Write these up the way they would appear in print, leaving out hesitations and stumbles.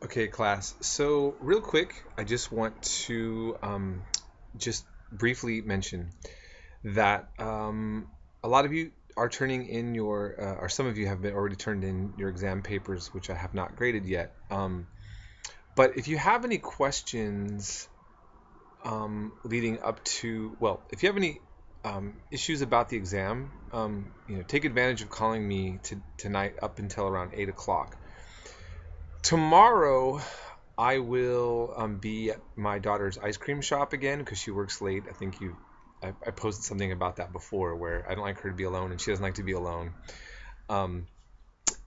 Okay, class. So, real quick, I just want to just briefly mention that a lot of you are turning in or some of you have been already turned in your exam papers, which I have not graded yet. But if you have any questions leading up to, well, if you have any issues about the exam, take advantage of calling me tonight up until around 8 o'clock. Tomorrow, I will be at my daughter's ice cream shop again because she works late. I think I posted something about that before where I don't like her to be alone and she doesn't like to be alone. Um,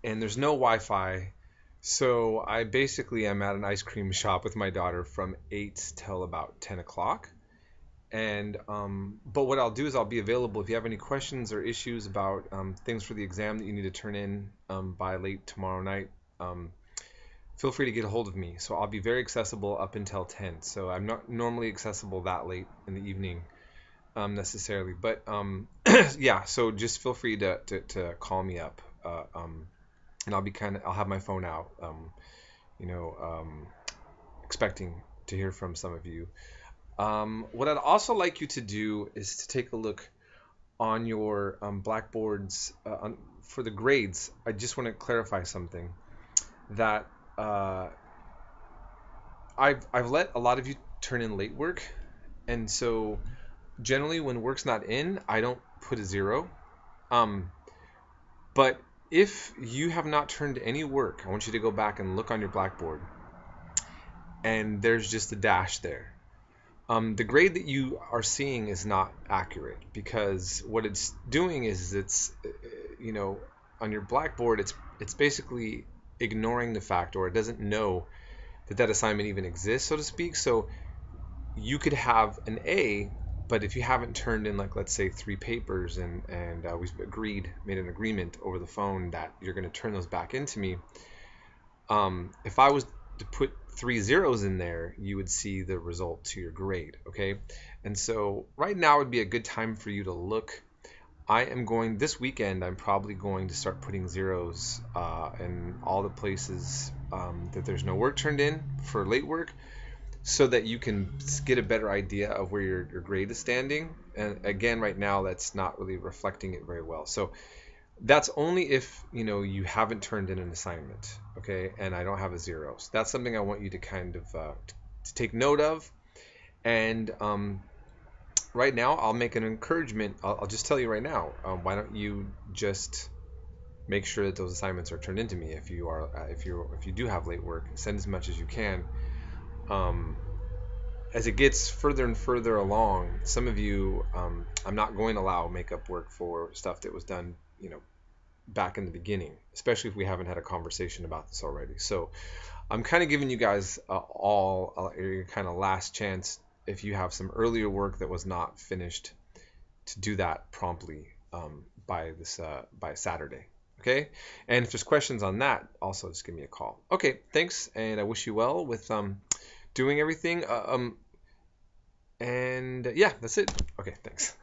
and there's no Wi-Fi. So I basically am at an ice cream shop with my daughter from 8 till about 10 o'clock. And but what I'll do is I'll be available if you have any questions or issues about things for the exam that you need to turn in by late tomorrow night. Feel free to get a hold of me. So I'll be very accessible up until 10. So I'm not normally accessible that late in the evening necessarily. But yeah, so just feel free to call me up. And I'll have my phone out, you know, um, expecting to hear from some of you. What I'd also like you to do is to take a look on your blackboards for the grades. I just want to clarify something that uh, I've let a lot of you turn in late work, and so generally when work's not in, I don't put a zero. Um, but if you have not turned any work, I want you to go back and look on your blackboard, and there's just a dash there. The grade that you are seeing is not accurate because what it's doing is you know, on your blackboard, it's basically ignoring the fact, or it doesn't know that assignment even exists, so to speak. So you could have an A, but if you haven't turned in, like, let's say 3 papers, and we've made an agreement over the phone that you're going to turn those back into me. If I was to put 3 zeros in there, you would see the result to your grade. Okay, and so right now would be a good time for you to look. I am going this weekend. I'm probably going to start putting zeros in all the places that there's no work turned in for late work, so that you can get a better idea of where your grade is standing. And again, right now, that's not really reflecting it very well. So that's only if you haven't turned in an assignment, okay? And I don't have a zero. So that's something I want you to kind of to take note of. And right now, I'll make an encouragement. I'll just tell you right now. Why don't you just make sure that those assignments are turned into me? If you do have late work, send as much as you can. Um, as it gets further and further along, some of you, I'm not going to allow makeup work for stuff that was done, back in the beginning, especially if we haven't had a conversation about this already. So I'm kind of giving you guys all your kind of last chance, if you have some earlier work that was not finished, to do that promptly by Saturday. Okay, and if there's questions on that, also just give me a call. Okay, thanks, and I wish you well with doing everything. And yeah, that's it. Okay, thanks.